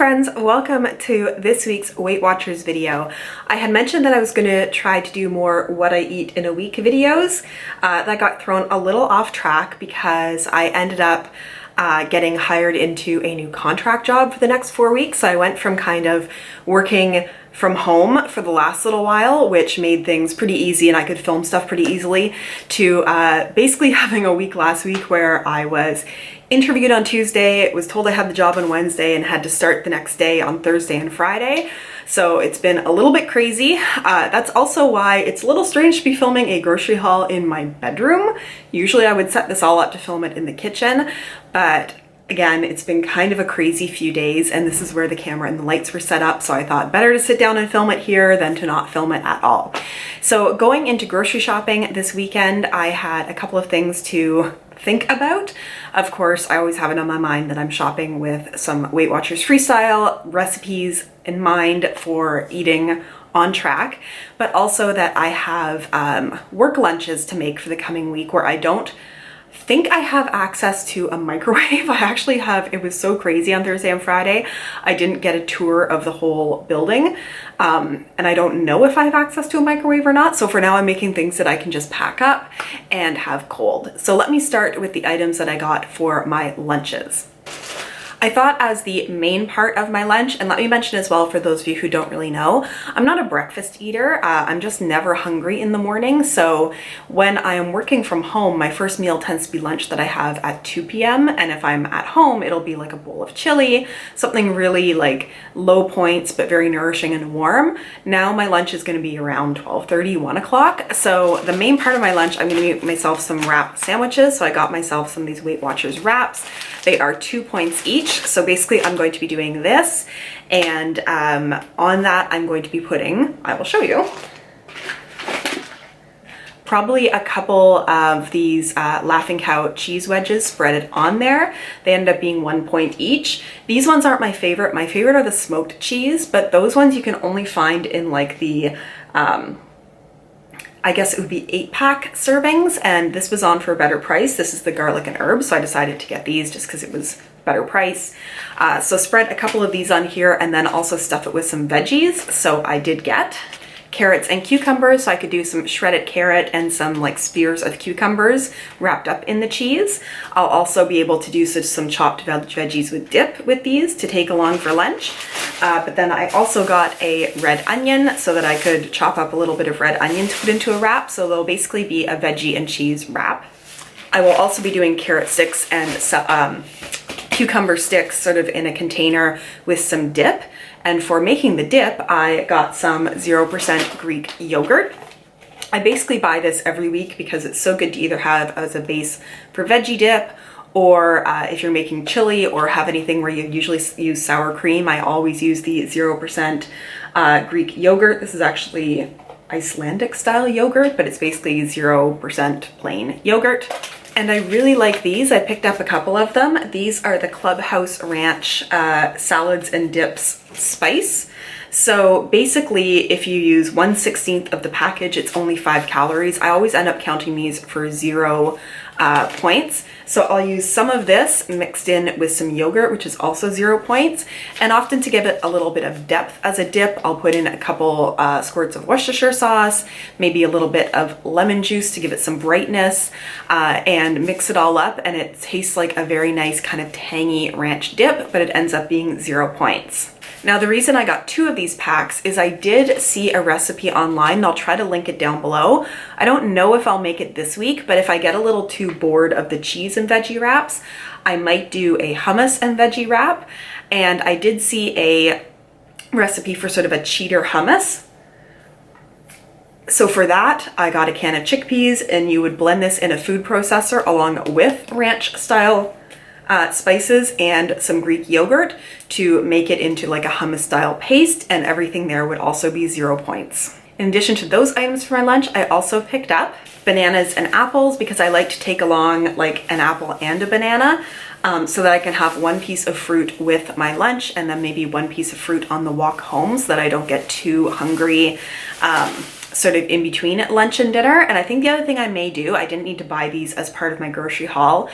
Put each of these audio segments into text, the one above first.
friends, welcome to this week's Weight Watchers video. I had mentioned that I was going to try to do more what I eat in a week videos. That got thrown a little off track because I ended up getting hired into a new contract job for the next 4 weeks. So I went from kind of working from home for the last little while, which made things pretty easy and I could film stuff pretty easily, to basically having a week last week where I was interviewed on Tuesday, was told I had the job on Wednesday, and had to start the next day on Thursday and Friday. So it's been a little bit crazy. That's also why it's a little strange to be filming a grocery haul in my bedroom. Usually I would set this all up to film it in the kitchen, but again, it's been kind of a crazy few days, and this is where the camera and the lights were set up, so I thought better to sit down and film it here than to not film it at all. So going into grocery shopping this weekend, I had a couple of things to think about. Of course, I always have it on my mind that I'm shopping with some Weight Watchers Freestyle recipes in mind for eating on track, but also that I have work lunches to make for the coming week where I don't think I have access to a microwave. I actually have, it was so crazy on Thursday and Friday, I didn't get a tour of the whole building, and I don't know if I have access to a microwave or not. So for now I'm making things that I can just pack up and have cold. So let me start with the items that I got for my lunches. I thought as the main part of my lunch, and let me mention as well for those of you who don't really know, I'm not a breakfast eater. I'm just never hungry in the morning. So when I am working from home, my first meal tends to be lunch that I have at 2 p.m. And if I'm at home, it'll be like a bowl of chili, something really like low points, but very nourishing and warm. Now my lunch is going to be around 12:30, 1 o'clock. So the main part of my lunch, I'm going to make myself some wrap sandwiches. So I got myself some of these Weight Watchers wraps. They are 2 points each. So basically I'm going to be doing this, and on that I'm going to be putting, I will show you, probably a couple of these Laughing Cow cheese wedges spread on there. They end up being 1 point each. These ones aren't my favorite. My favorite are the smoked cheese, but those ones you can only find in like the I guess it would be 8-pack servings, and this was on for a better price. This is the garlic and herbs, so I decided to get these just because it was better price. So spread a couple of these on here and then also stuff it with some veggies. So I did get carrots and cucumbers, so I could do some shredded carrot and some like spears of cucumbers wrapped up in the cheese. I'll also be able to do some chopped veggies with dip with these to take along for lunch. But then I also got a red onion so that I could chop up a little bit of red onion to put into a wrap. So they'll basically be a veggie and cheese wrap. I will also be doing carrot sticks and cucumber sticks sort of in a container with some dip. And for making the dip, I got some 0% Greek yogurt. I basically buy this every week because it's so good to either have as a base for veggie dip, or if you're making chili or have anything where you usually use sour cream, I always use the 0% Greek yogurt. This is actually Icelandic style yogurt, but it's basically 0% plain yogurt. And I really like these. I picked up a couple of them. These are the Clubhouse Ranch salads and dips spice. So basically, if you use 1/16 of the package, it's only 5 calories. I always end up counting these for 0 points. So I'll use some of this mixed in with some yogurt, which is also 0 points. And often to give it a little bit of depth as a dip, I'll put in a couple squirts of Worcestershire sauce, maybe a little bit of lemon juice to give it some brightness, and mix it all up. And it tastes like a very nice kind of tangy ranch dip, but it ends up being 0 points. Now, the reason I got 2 of these packs is I did see a recipe online, and I'll try to link it down below. I don't know if I'll make it this week, but if I get a little too bored of the cheese and veggie wraps, I might do a hummus and veggie wrap. And I did see a recipe for sort of a cheater hummus. So for that, I got a can of chickpeas, and you would blend this in a food processor along with ranch style spices and some Greek yogurt to make it into like a hummus style paste, and everything there would also be 0 points. In addition to those items for my lunch, I also picked up bananas and apples because I like to take along like an apple and a banana, so that I can have 1 piece of fruit with my lunch and then maybe 1 piece of fruit on the walk home so that I don't get too hungry sort of in between lunch and dinner. And I think the other thing I may do, I didn't need to buy these as part of my grocery haul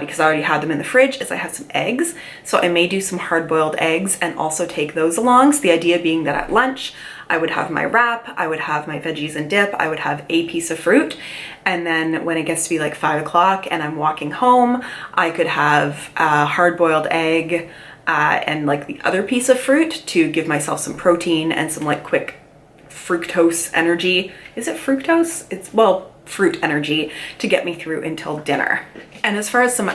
because I already had them in the fridge, is I have some eggs. So I may do some hard-boiled eggs and also take those along. So the idea being that at lunch, I would have my wrap, I would have my veggies and dip, I would have a piece of fruit, and then when it gets to be like 5 o'clock and I'm walking home, I could have a hard-boiled egg and like the other piece of fruit to give myself some protein and some like quick fructose energy. Is it fructose? It's, well, fruit energy to get me through until dinner. And as far as some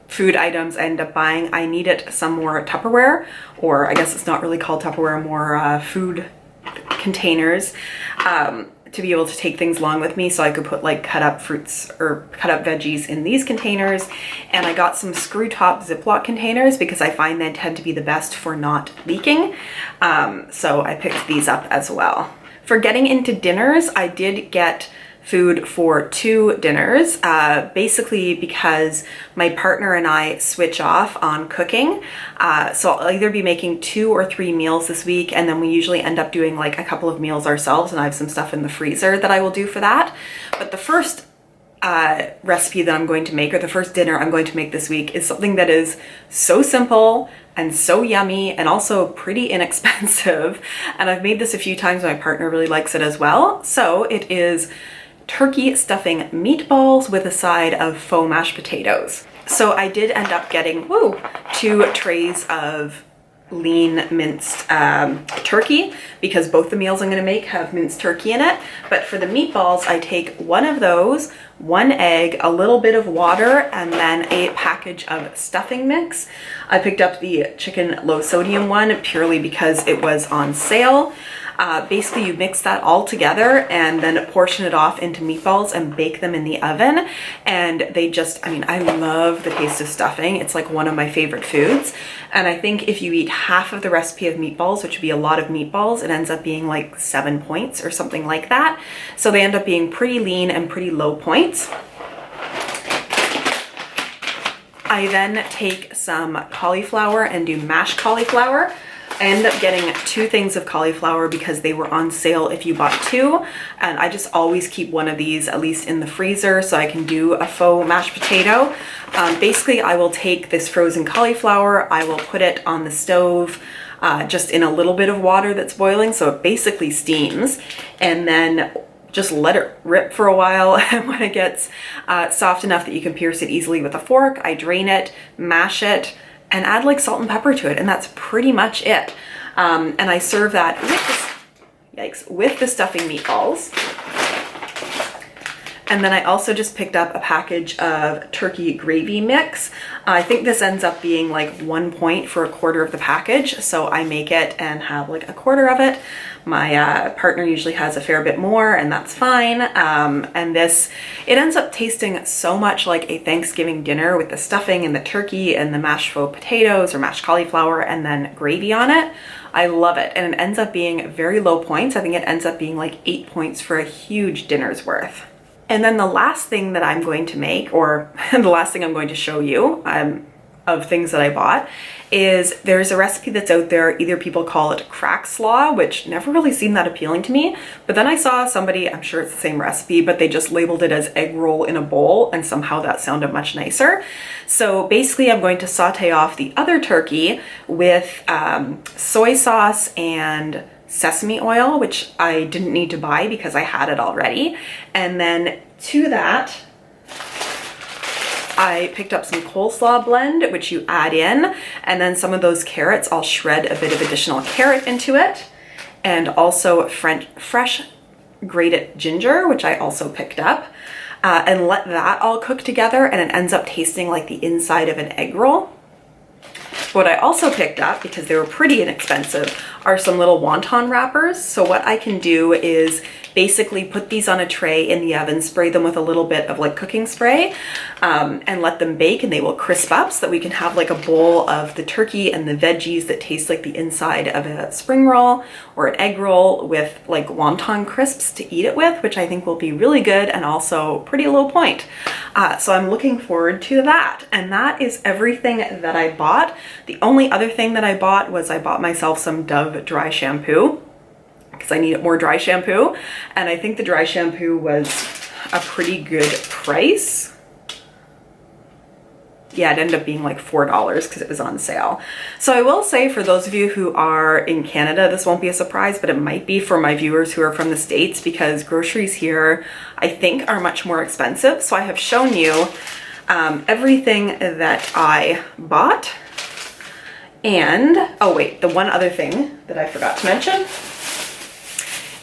food items I end up buying, I needed some more Tupperware, or I guess it's not really called Tupperware, more food containers to be able to take things along with me, so I could put like cut up fruits or cut up veggies in these containers. And I got some screw top Ziploc containers because I find they tend to be the best for not leaking. So I picked these up as well. For getting into dinners, I did get food for 2 dinners, basically because my partner and I switch off on cooking. So I'll either be making 2 or 3 meals this week, and then we usually end up doing like a couple of meals ourselves, and I have some stuff in the freezer that I will do for that. But the first recipe that I'm going to make, or the first dinner I'm going to make this week, is something that is so simple and so yummy and also pretty inexpensive. And I've made this a few times, my partner really likes it as well. So it is turkey stuffing meatballs with a side of faux mashed potatoes. So I did end up getting 2 trays of lean minced turkey, because both the meals I'm going to make have minced turkey in it. But for the meatballs, I take 1 of those, 1 egg, a little bit of water, and then a package of stuffing mix. I picked up the chicken low sodium one purely because it was on sale. Basically, you mix that all together and then portion it off into meatballs and bake them in the oven. And they just, I mean, I love the taste of stuffing. It's like one of my favorite foods. And I think if you eat half of the recipe of meatballs, which would be a lot of meatballs, it ends up being like 7 points or something like that. So they end up being pretty lean and pretty low points. I then take some cauliflower and do mashed cauliflower. I ended up getting 2 things of cauliflower because they were on sale if you bought 2. And I just always keep 1 of these at least in the freezer so I can do a faux mashed potato. Basically, I will take this frozen cauliflower, I will put it on the stove just in a little bit of water that's boiling, so it basically steams, and then just let it rip for a while. And when it gets soft enough that you can pierce it easily with a fork, I drain it, mash it, and add like salt and pepper to it, and that's pretty much it. And I serve that with the stuffing meatballs. And then I also just picked up a package of turkey gravy mix. I think this ends up being like 1 point for a quarter of the package, so I make it and have like a quarter of it. My partner usually has a fair bit more, and that's fine. And it ends up tasting so much like a Thanksgiving dinner with the stuffing and the turkey and the mashed faux potatoes or mashed cauliflower and then gravy on it. I love it, and it ends up being very low points. I think it ends up being like 8 points for a huge dinner's worth. And then the last thing that I'm going to make, or the last thing I'm going to show you of things that I bought, is there's a recipe that's out there. Either people call it crack slaw, which never really seemed that appealing to me, but then I saw somebody, I'm sure it's the same recipe, but they just labeled it as egg roll in a bowl, and somehow that sounded much nicer. So basically I'm going to saute off the other turkey with soy sauce and sesame oil, which I didn't need to buy because I had it already. And then to that, I picked up some coleslaw blend, which you add in, and then some of those carrots, I'll shred a bit of additional carrot into it, and also fresh grated ginger, which I also picked up, and let that all cook together, and it ends up tasting like the inside of an egg roll. What I also picked up, because they were pretty inexpensive, are some little wonton wrappers. So what I can do is basically put these on a tray in the oven, spray them with a little bit of like cooking spray, and let them bake, and they will crisp up so that we can have like a bowl of the turkey and the veggies that taste like the inside of a spring roll or an egg roll with like wonton crisps to eat it with, which I think will be really good and also pretty low point. So I'm looking forward to that. And that is everything that I bought. The only other thing that I bought was I bought myself some Dove dry shampoo. because I need more dry shampoo. And I think the dry shampoo was a pretty good price. Yeah, it ended up being like $4 because it was on sale. So I will say, for those of you who are in Canada, this won't be a surprise, but it might be for my viewers who are from the States, because groceries here, I think, are much more expensive. So I have shown you everything that I bought. And, oh wait, the one other thing that I forgot to mention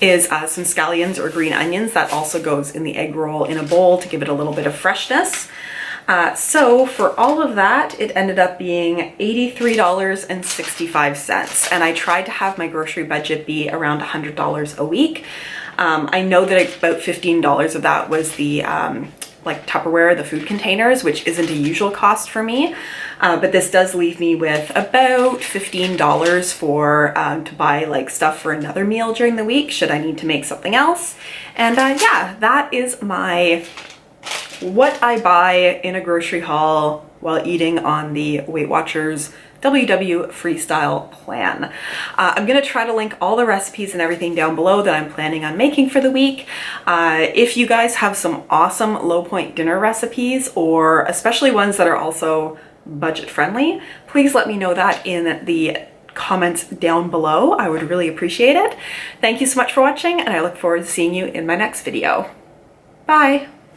is some scallions or green onions. That also goes in the egg roll in a bowl to give it a little bit of freshness. So for all of that, it ended up being $83.65. And I tried to have my grocery budget be around $100 a week. I know that about $15 of that was the like Tupperware, the food containers, which isn't a usual cost for me. But this does leave me with about $15 for to buy like stuff for another meal during the week, should I need to make something else. And yeah, that is my what I buy in a grocery haul while eating on the Weight Watchers WW Freestyle plan. I'm gonna try to link all the recipes and everything down below that I'm planning on making for the week. If you guys have some awesome low point dinner recipes, or especially ones that are also budget friendly, please let me know that in the comments down below. I would really appreciate it. Thank you so much for watching, and I look forward to seeing you in my next video. Bye.